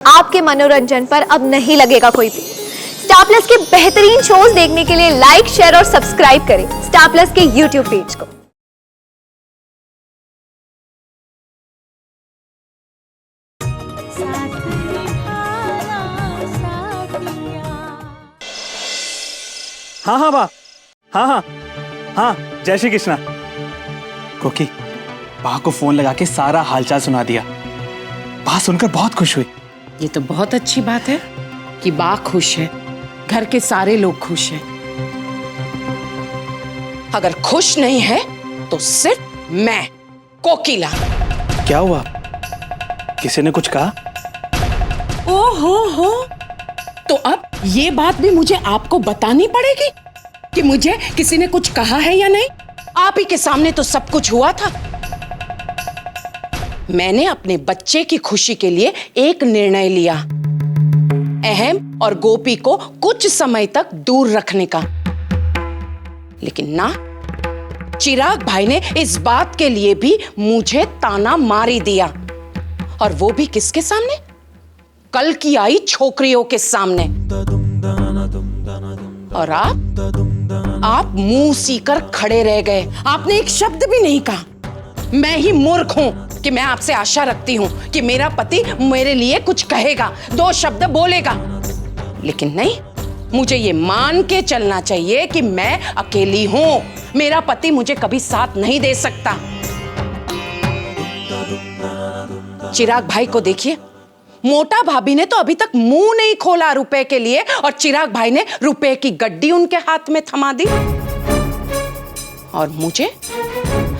आपके मनोरंजन पर अब नहीं लगेगा कोई भी। स्टार प्लस के बेहतरीन शोज देखने के लिए लाइक, शेयर और सब्सक्राइब करें स्टार प्लस के यूट्यूब पेज को। हाँ हाँ बा, हाँ हाँ हाँ, जय श्री कृष्णा। कोकी, बा को फोन लगा के सारा हालचाल सुना दिया। बा सुनकर बहुत खुश हुई। ये तो बहुत अच्छी बात है कि बा खुश है, घर के सारे लोग खुश हैं। अगर खुश नहीं है तो सिर्फ मैं, कोकिला। क्या हुआ? किसी ने कुछ कहा? ओहो, तो अब ये बात भी मुझे आपको बतानी पड़ेगी कि मुझे किसी ने कुछ कहा है या नहीं। आप ही के सामने तो सब कुछ हुआ था। मैंने अपने बच्चे की खुशी के लिए एक निर्णय लिया, अहम और गोपी को कुछ समय तक दूर रखने का। लेकिन ना, चिराग भाई ने इस बात के लिए भी मुझे ताना मारी दिया, और वो भी किसके सामने? कल की आई छोकरियों के सामने। और आप मुंह सीकर खड़े रह गए। आपने एक शब्द भी नहीं कहा। मैं ही मूर्ख हूं कि मैं आपसे आशा रखती हूं कि मेरा पति मेरे लिए कुछ कहेगा, दो शब्द बोलेगा। लेकिन नहीं, मुझे ये मान के चलना चाहिए कि मैं अकेली हूं। मेरा पति मुझे कभी साथ नहीं दे सकता। चिराग भाई को देखिए, मोटा भाभी ने तो अभी तक मुंह नहीं खोला रुपए के लिए, और चिराग भाई ने रुपए की गड्डी उनके हाथ में थमा दी। और मुझे,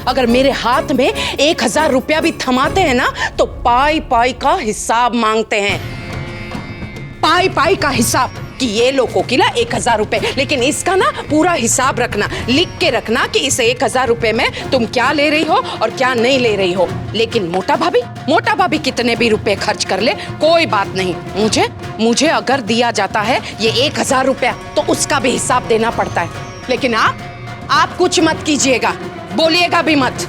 अगर मेरे हाथ में 1000 रुपया भी थमाते हैं ना, तो पाई पाई का हिसाब मांगते हैं। पाई पाई का हिसाब कि ये लो कोकिला 1000 रुपए, लेकिन इसका ना पूरा हिसाब रखना, लिख के रखना कि इस 1000 रुपए में तुम क्या ले रही हो और क्या नहीं ले रही हो। लेकिन मोटा भाभी कितने भी रुपए खर्च कर ले, कोई बात नहीं। मुझे अगर दिया जाता है ये 1000 रुपया, तो उसका भी हिसाब देना पड़ता है। लेकिन आप कुछ मत कीजिएगा, बोलिएगा भी मत।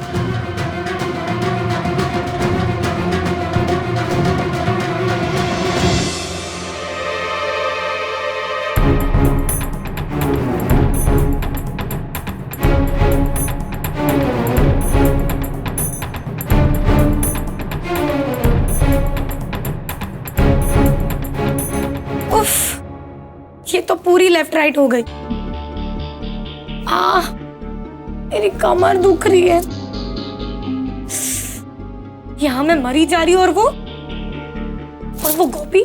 ये तो पूरी लेफ्ट राइट हो गई। मेरी कमर दुख रही है। यहाँ मैं मरी जा रही हूँ, और वो गोपी,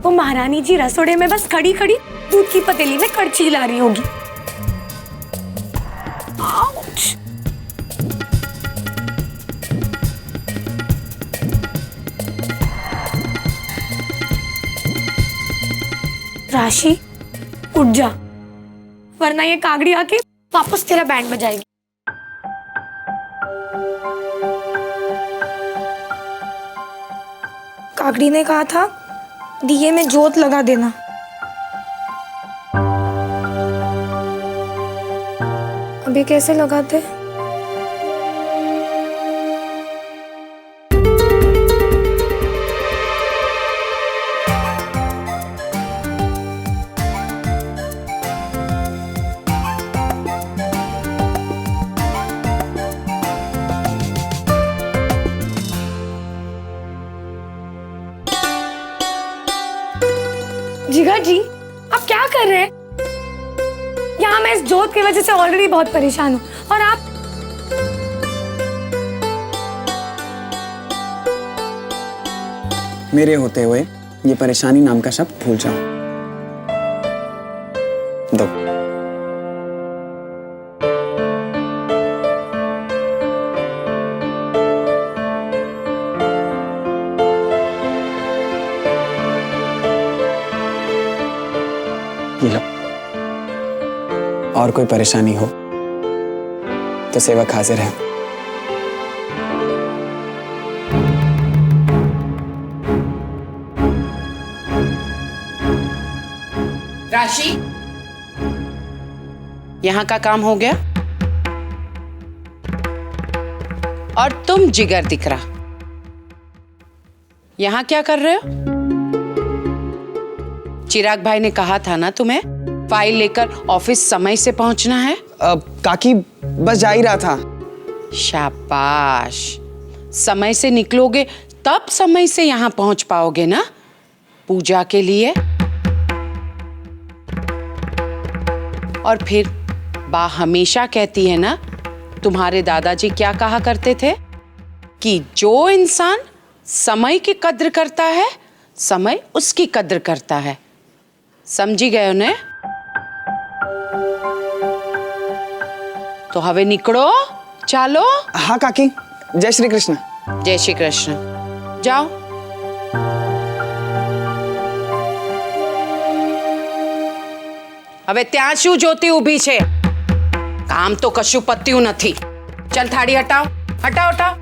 वो महारानी जी रसोड़े में बस खड़ी खड़ी दूध की पतीली में कड़छी ला रही होगी। आउच। राशि, उठ जा, वरना ये कागड़ी आके वापस तेरा बैंड बजाएगी। कागड़ी ने कहा था दिए में जोत लगा देना। अभी कैसे लगाते? जिगर जी, आप क्या कर रहे हैं? यहाँ मैं इस जोत की वजह से ऑलरेडी बहुत परेशान हूँ, और आप मेरे होते हुए ये परेशानी नाम का शब्द भूल जाओ। दो। ये लो। और कोई परेशानी हो तो सेवक हाजिर है। राशि, यहाँ का काम हो गया? और तुम जिगर दिख रहा, यहाँ क्या कर रहे हो? चिराग भाई ने कहा था ना तुम्हें फाइल लेकर ऑफिस समय से पहुंचना है। काकी बस जा ही रहा था। शाबाश, समय से निकलोगे तब समय से यहाँ पहुंच पाओगे ना पूजा के लिए। और फिर बा हमेशा कहती है ना, तुम्हारे दादाजी क्या कहा करते थे कि जो इंसान समय की कद्र करता है समय उसकी कद्र करता है। समझी गए उन्हें? तो हवे निकलो, चालो। हाँ काकी, जय श्री कृष्ण। जय श्री कृष्ण। जाओ। હવે ત્યાં શું જોતી ઊભી છે? કામ તો કશું પત્યું નથી. ચલ થાળી હટાવ, હટાવ હટાવ.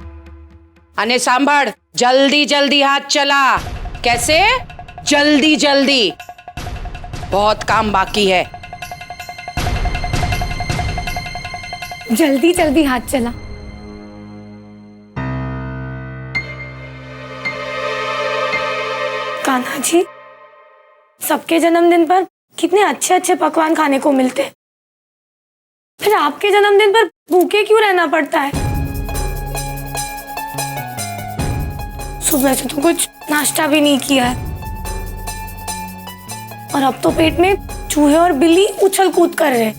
અને સાંભળ, જલ્દી જલ્દી હાથ ચલા. कैसे? जल्दी जल्दी, बहुत काम बाकी है। जल्दी जल्दी हाथ चला। कान्हा जी, सबके जन्मदिन पर कितने अच्छे अच्छे पकवान खाने को मिलते हैं, फिर आपके जन्मदिन पर भूखे क्यों रहना पड़ता है? सुबह से तो कुछ नाश्ता भी नहीं किया है और अब तो पेट में चूहे और बिल्ली उछल कूद कर रहे।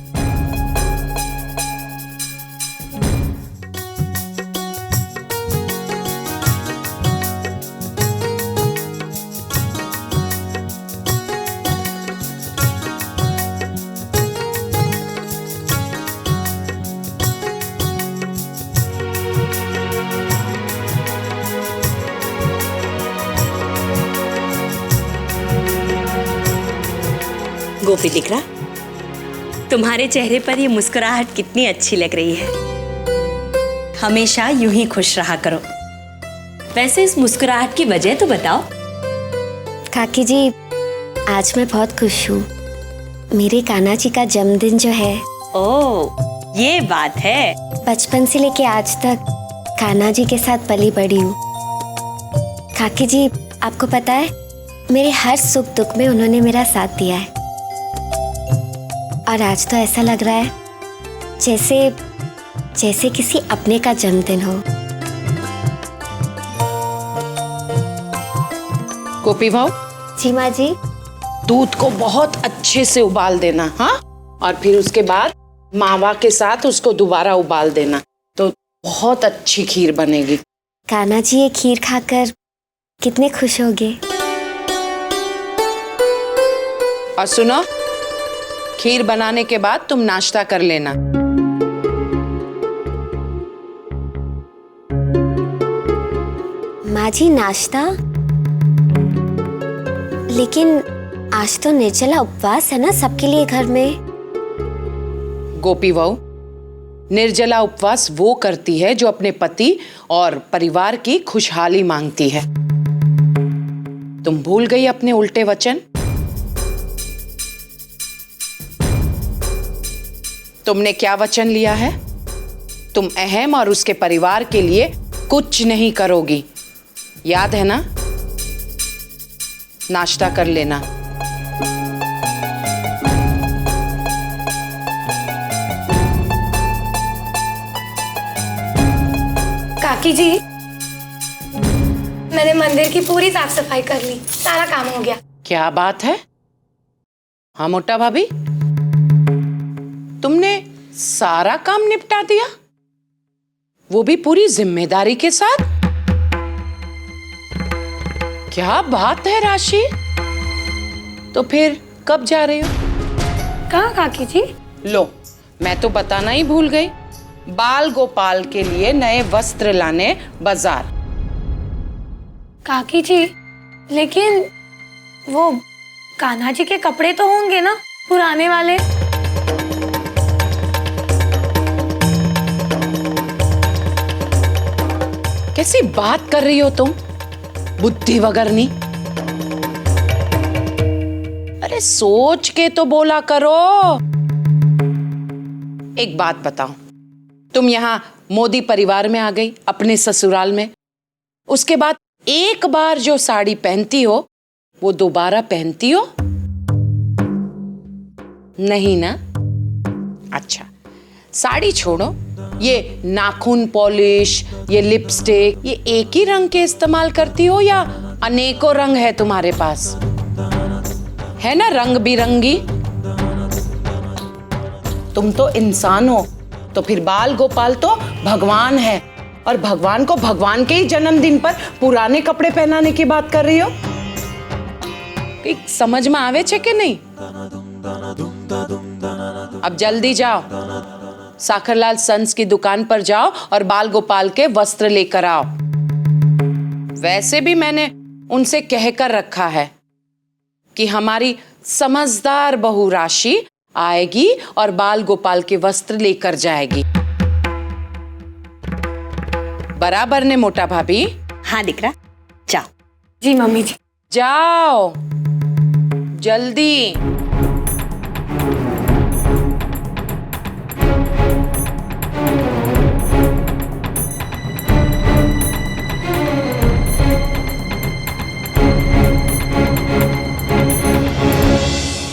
गोपी दिखरा, तुम्हारे चेहरे पर ये मुस्कुराहट कितनी अच्छी लग रही है। हमेशा यूं ही खुश रहा करो। वैसे इस मुस्कुराहट की वजह तो बताओ। काकी जी, आज मैं बहुत खुश हूँ। मेरे कान्हा जी का जन्मदिन जो है। ओह, ये बात है। बचपन से लेके आज तक कान्हा जी के साथ पली बड़ी हूँ। काकी जी, आपको पता है, मेरे हर सुख दुख में उन्होंने मेरा साथ दिया है और आज तो ऐसा लग रहा है जैसे किसी अपने का जन्मदिन हो। गोपी भाव, जी माँ जी। दूध को बहुत अच्छे से उबाल देना, हाँ? और फिर उसके बाद मावा के साथ उसको दोबारा उबाल देना, तो बहुत अच्छी खीर बनेगी। कान्हा जी ये खीर खाकर कितने खुश होंगे। और सुनो, खीर बनाने के बाद तुम नाश्ता कर लेना। माँ जी, नाश्ता? लेकिन आज तो निर्जला उपवास है ना सबके लिए घर में। गोपी बहू, निर्जला उपवास वो करती है जो अपने पति और परिवार की खुशहाली मांगती है। तुम भूल गई अपने उल्टे वचन? तुमने क्या वचन लिया है? तुम अहम और उसके परिवार के लिए कुछ नहीं करोगी, याद है ना? नाश्ता कर लेना। काकी जी, मैंने मंदिर की पूरी साफ सफाई कर ली, सारा काम हो गया। क्या बात है? हाँ मोटा भाभी, तुमने सारा काम निपटा दिया, वो भी पूरी जिम्मेदारी के साथ? क्या बात है राशि। तो फिर कब जा रहे हो? कहाँ काकी जी? लो, मैं तो बताना ही भूल गई। बाल गोपाल के लिए नए वस्त्र लाने बाजार। काकी जी, लेकिन वो कान्हा जी के कपड़े तो होंगे ना पुराने वाले? कैसी बात कर रही हो तुम, बुद्धि वगरनी। अरे सोच के तो बोला करो। एक बात बताओ, तुम यहाँ मोदी परिवार में आ गई अपने ससुराल में, उसके बाद एक बार जो साड़ी पहनती हो वो दोबारा पहनती हो? नहीं ना? अच्छा, साड़ी छोड़ो, ये नाखून पॉलिश, ये लिपस्टिक, ये एक ही रंग के इस्तेमाल करती हो या अनेकों रंग है तुम्हारे पास? है ना रंग बिरंगी? तुम तो इंसान हो, तो फिर बाल गोपाल तो भगवान है, और भगवान को भगवान के ही जन्मदिन पर पुराने कपड़े पहनाने की बात कर रही हो? समझ में आवे छे कि नहीं? अब जल्दी जाओ, साखरलाल सन्स की दुकान पर जाओ और बाल गोपाल के वस्त्र लेकर आओ। वैसे भी मैंने उनसे कहकर रखा है कि हमारी समझदार बहू राशि आएगी और बाल गोपाल के वस्त्र लेकर जाएगी। बराबर ने मोटा भाभी? हाँ दिकरा, जाओ। जी मम्मी जी। जाओ जल्दी।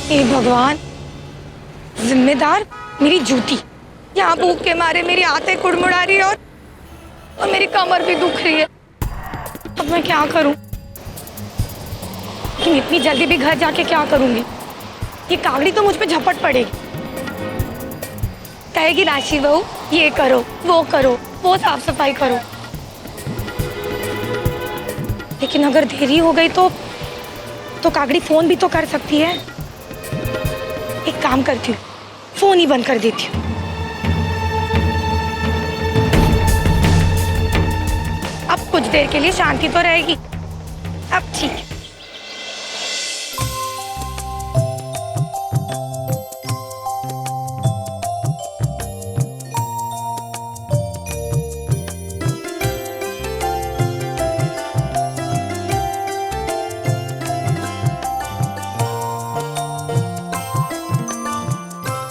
हे भगवान, जिम्मेदार मेरी जूती। यहाँ भूख के मारे मेरी आंतें कुड़मुड़ा रही है और मेरी कमर भी दुख रही है। अब मैं क्या करूं? लेकिन इतनी जल्दी भी घर जाके क्या करूंगी? ये कागड़ी तो मुझ पे झपट पड़ेगी। कहेगी राशि बहू ये करो, वो साफ सफाई करो। लेकिन अगर देरी हो गई तो कागड़ी फोन भी तो कर सकती है। एक काम करती हूँ, फोन ही बंद कर देती हूँ। अब कुछ देर के लिए शांति तो रहेगी। अब ठीक है।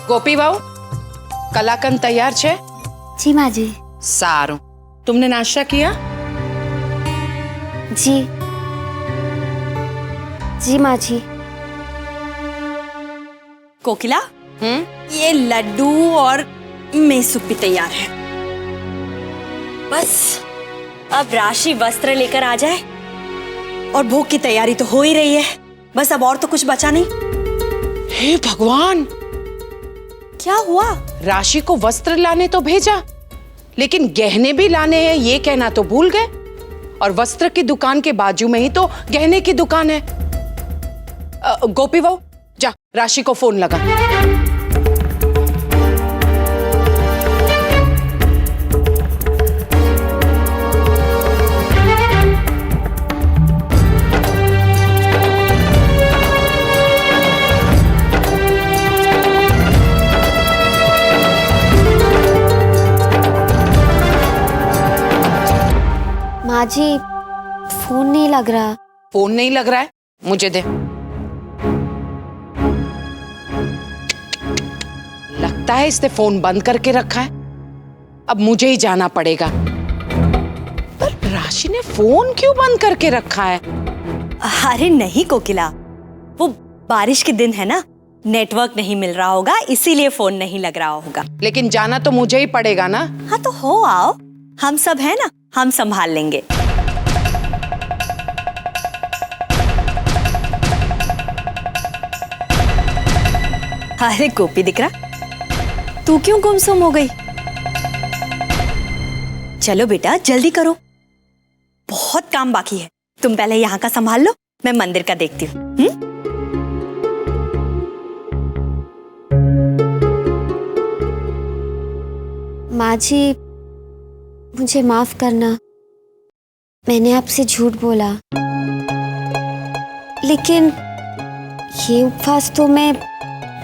गोपी बाऊ, कलाकंद तैयार छे? जी माँ जी। सारू, तुमने नाश्ता किया? जी माँ जी। कोकिला, ये लड्डू और मेसुक भी तैयार है। बस अब राशि वस्त्र लेकर आ जाए और भोग की तैयारी तो हो ही रही है। बस अब और तो कुछ बचा नहीं। हे भगवान, क्या हुआ? राशि को वस्त्र लाने तो भेजा, लेकिन गहने भी लाने हैं ये कहना तो भूल गए। और वस्त्र की दुकान के बाजू में ही तो गहने की दुकान है। गोपी बहू, जा राशि को फोन लगा। माँ जी, फोन नहीं लग रहा। फोन नहीं लग रहा है? मुझे दे। लगता है इसने फोन बंद करके रखा है। अब मुझे ही जाना पड़ेगा। पर राशि ने फोन क्यों बंद करके रखा है? अरे नहीं कोकिला, वो बारिश के दिन है ना, नेटवर्क नहीं मिल रहा होगा, इसीलिए फोन नहीं लग रहा होगा। लेकिन जाना तो मुझे ही पड़ेगा ना। हाँ तो हो आओ, हम सब है ना, हम संभाल लेंगे। अरे गोपी दिकरा, तू क्यों गुमसुम हो गई? चलो बेटा जल्दी करो, बहुत काम बाकी है। तुम पहले यहाँ का संभाल लो, मैं मंदिर का देखती हूँ। माँ जी, मुझे माफ करना, मैंने आपसे झूठ बोला। लेकिन ये उपवास तो मैं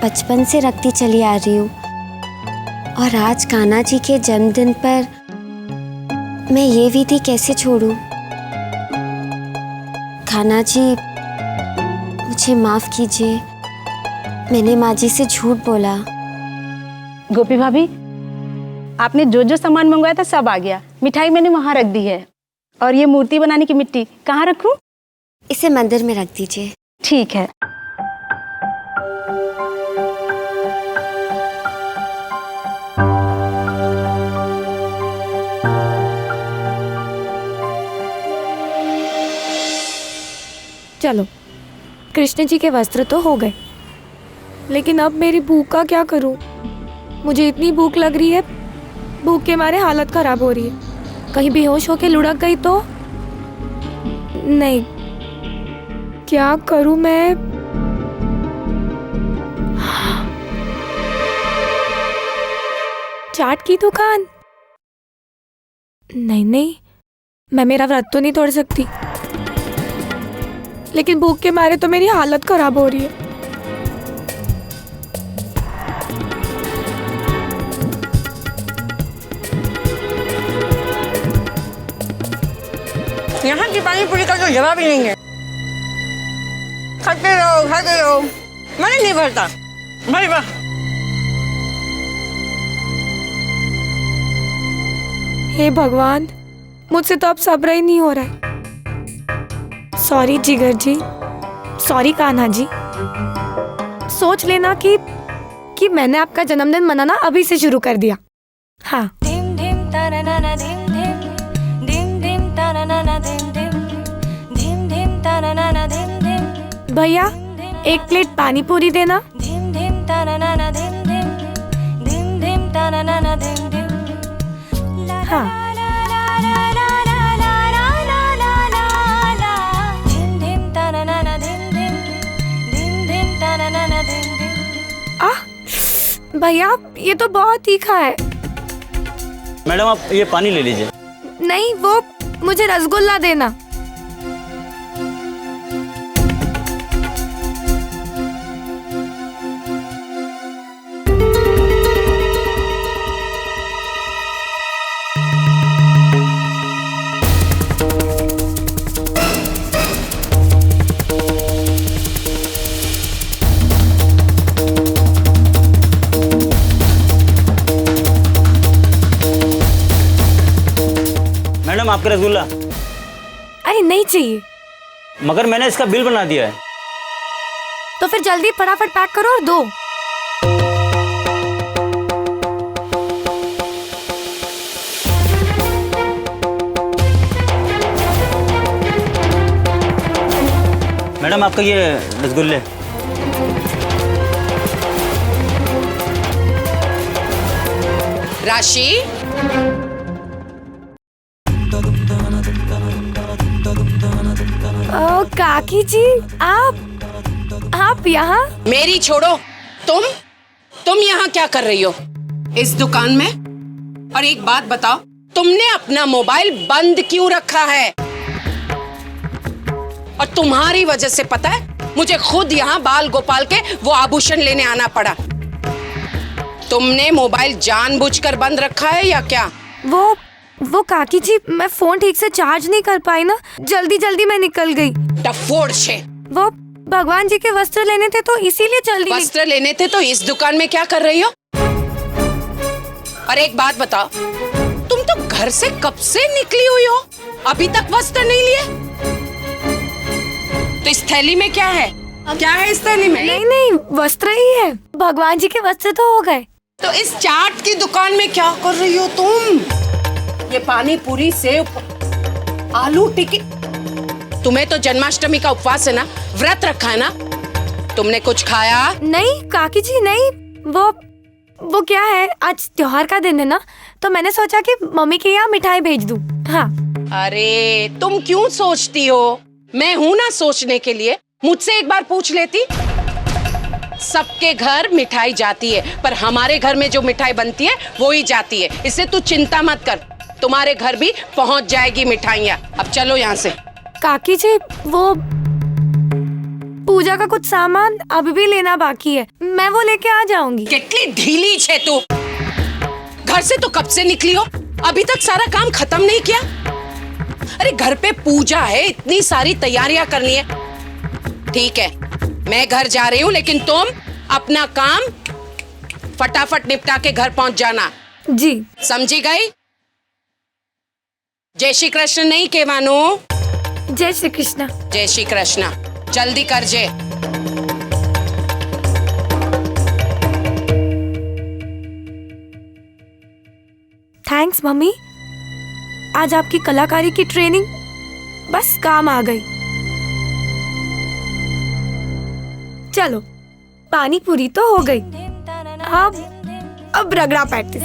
बचपन से रखती चली आ रही हूँ, और आज कान्हा जी के जन्मदिन पर मैं ये विधि कैसे छोड़ूं? कान्हा जी, मुझे माफ कीजिए, मैंने माँ जी से झूठ बोला। गोपी भाभी, आपने जो जो सामान मंगवाया था सब आ गया। मिठाई मैंने वहां रख दी है। और ये मूर्ति बनाने की मिट्टी कहाँ रखूं? इसे मंदिर में रख दीजिए। ठीक है। चलो, कृष्ण जी के वस्त्र तो हो गए, लेकिन अब मेरी भूख का क्या करूं? मुझे इतनी भूख लग रही है, भूख के मारे हालत खराब हो रही है। कहीं बेहोश होके लुढ़क गई तो? नहीं, क्या करूं मैं? चाट की दुकान? नहीं नहीं, मैं मेरा व्रत तो नहीं तोड़ सकती, लेकिन भूख के मारे तो मेरी हालत खराब हो रही है। यहाँ की पानी पूरी का तो जवाब ही नहीं है। खाते रहो, मैंने नहीं भरता भाई। वाह, हे भगवान, मुझसे तो अब सब्र ही नहीं हो रहा है। सॉरी जिगर जी, सॉरी कान्हा जी। सोच लेना कि मैंने आपका जन्मदिन मनाना अभी से शुरू कर दिया। हाँ, भैया एक प्लेट पानी पूरी देना। हाँ, भैया ये तो बहुत तीखा है। मैडम आप ये पानी ले लीजिए। नहीं, वो मुझे रसगुल्ला देना। मैडम आपका रसगुल्ला। अरे नहीं चाहिए। मगर मैंने इसका बिल बना दिया है। तो फिर जल्दी फटाफट पैक करो और दो। मैडम आपका ये रसगुल्ले। राशि, काकी जी, आप यहाँ? मेरी छोड़ो। तुम यहाँ क्या कर रही हो इस दुकान में? और एक बात बताओ, तुमने अपना मोबाइल बंद क्यों रखा है? और तुम्हारी वजह से पता है मुझे खुद यहाँ बाल गोपाल के वो आभूषण लेने आना पड़ा। तुमने मोबाइल जानबूझकर बंद रखा है या क्या? वो काकी जी, मैं फोन ठीक से चार्ज नहीं कर पाई ना, जल्दी मैं निकल गई। डफोड़ छे। वो भगवान जी के वस्त्र लेने थे तो इसीलिए जल्दी। वस्त्र लेने थे तो इस दुकान में क्या कर रही हो? और एक बात बताओ, तुम तो घर से कब से निकली हुई हो, अभी तक वस्त्र नहीं लिए? तो इस थैली में क्या है? क्या है इस थैली में? नहीं, वस्त्र ही है। भगवान जी के वस्त्र तो हो गए। तो इस चाट की दुकान में क्या कर रही हो तुम? ये पानी पूरी, सेव, आलू टिक्की। तुम्हें तो जन्माष्टमी का उपवास है ना, व्रत रखा है ना? तुमने कुछ खाया? नहीं काकी जी, नहीं। वो क्या है, आज त्योहार का दिन है ना, तो मैंने सोचा कि मम्मी के यहाँ मिठाई भेज दूं। हाँ। अरे तुम क्यों सोचती हो? मैं हूं ना सोचने के लिए। मुझसे एक बार पूछ लेती। सबके घर मिठाई जाती है, पर हमारे घर में जो मिठाई बनती है वो ही जाती है। इससे तू चिंता मत कर, तुम्हारे घर भी पहुंच जाएगी मिठाइयाँ। अब चलो यहाँ से। काकी जी, वो पूजा का कुछ सामान अभी भी लेना बाकी है, मैं वो लेके आ जाऊंगी। कितनी ढीली छे तू। घर से तो कब से निकली हो, अभी तक सारा काम खत्म नहीं किया? अरे घर पे पूजा है, इतनी सारी तैयारियां करनी है। ठीक है, मैं घर जा रही हूँ, लेकिन तुम अपना काम फटाफट निपटा के घर पहुंच जाना। जी। समझी गई? जय श्री कृष्ण नहीं केवानो। जय श्री कृष्ण। जय श्री कृष्ण। जल्दी कर जे। थैंक्स मम्मी, आज आपकी कलाकारी की ट्रेनिंग बस काम आ गई। चलो पानी पूरी तो हो गई, अब रगड़ा पैटिस।